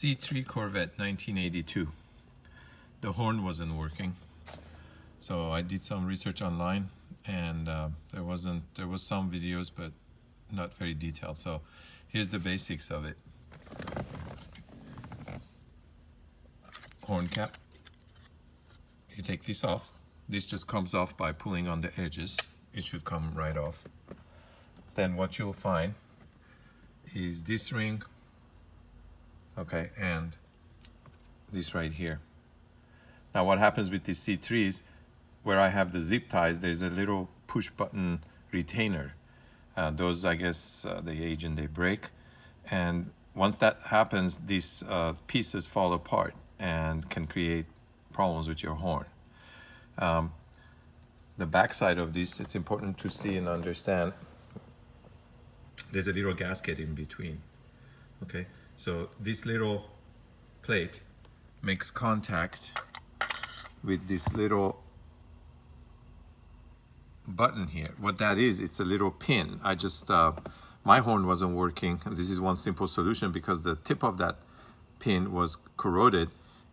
C3 Corvette 1982. The horn wasn't working, so I did some research online, and there was some videos, but not very detailed. So here's the basics of it. Horn cap. You take this off. This just comes off by pulling on the edges. It should come right off. Then what you'll find is this ring, okay, and this right here. Now what happens with these C3s, where I have the zip ties, there's a little push button retainer. Those, I guess, they age and they break. And once that happens, these pieces fall apart and can create problems with your horn. The back side of this, it's important to see and understand. There's a little gasket in between. Okay, so this little plate makes contact with this little button here. What that is, it's a little pin. I just, my horn wasn't working. And this is one simple solution because the tip of that pin was corroded.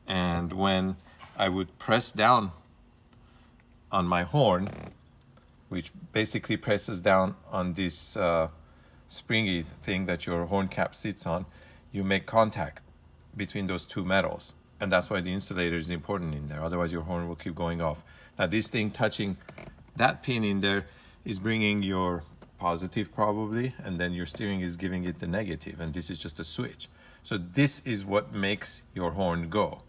And when I would press down on my horn, which basically presses down on this springy thing that your horn cap sits on, you make contact between those two metals. And that's why the insulator is important in there. Otherwise your horn will keep going off. Now this thing touching that pin in there is bringing your positive probably, and then your steering is giving it the negative, and this is just a switch. So this is what makes your horn go,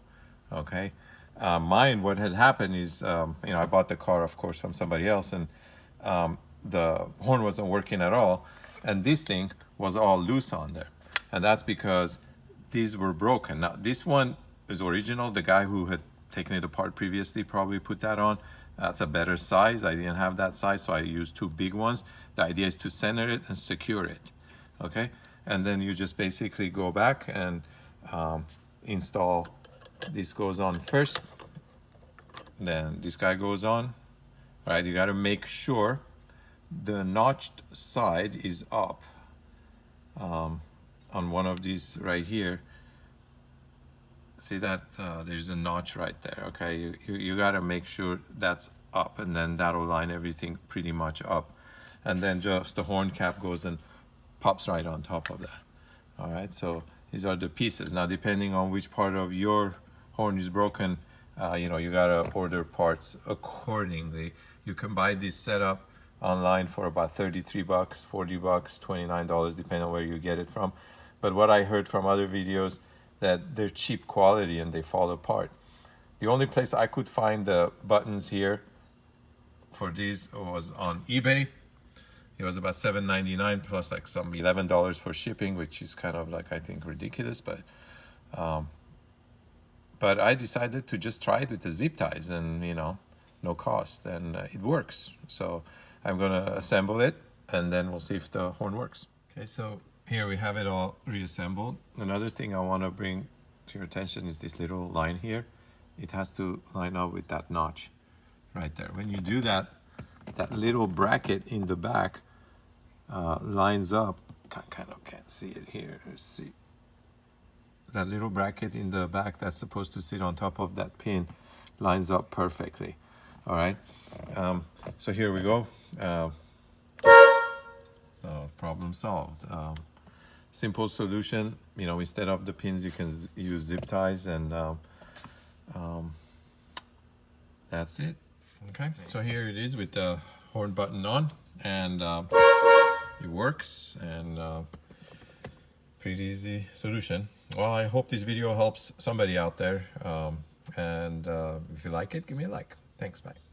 okay? Mine, what had happened is, I bought the car, of course, from somebody else, and the horn wasn't working at all, and this thing was all loose on there. And that's because these were broken. Now, this one is original. The guy who had taken it apart previously probably put that on. That's a better size. I didn't have that size, so I used two big ones. The idea is to center it and secure it, okay? And then you just basically go back and install. This goes on first, then this guy goes on. All right, you gotta make sure the notched side is up on one of these right here. See that there's a notch right there, okay? You gotta make sure that's up, and then that'll line everything pretty much up. And then just the horn cap goes and pops right on top of that. All right, so these are the pieces. Now, depending on which part of your horn is broken, you gotta order parts accordingly. You can buy this setup online for about 33 bucks, 40 bucks, $29, depending on where you get it from. But what I heard from other videos, that they're cheap quality and they fall apart. The only place I could find the buttons here for these was on eBay. It was about $7.99 plus like some $11 for shipping, which is kind of like, I think, ridiculous. But I decided to just try it with the zip ties, and no cost, and it works. So I'm gonna assemble it, and then we'll see if the horn works. Okay, so here we have it all reassembled. Another thing I want to bring to your attention is this little line here. It has to line up with that notch right there. When you do that, that little bracket in the back lines up. Kind of can't see it here. Let's see. That little bracket in the back that's supposed to sit on top of that pin lines up perfectly. All right. So here we go. So problem solved. Simple solution. Instead of the pins, you can use zip ties, and that's it. Okay. So here it is with the horn button on, and it works, and pretty easy solution. Well, I hope this video helps somebody out there, and if you like it, give me a like. Thanks, bye.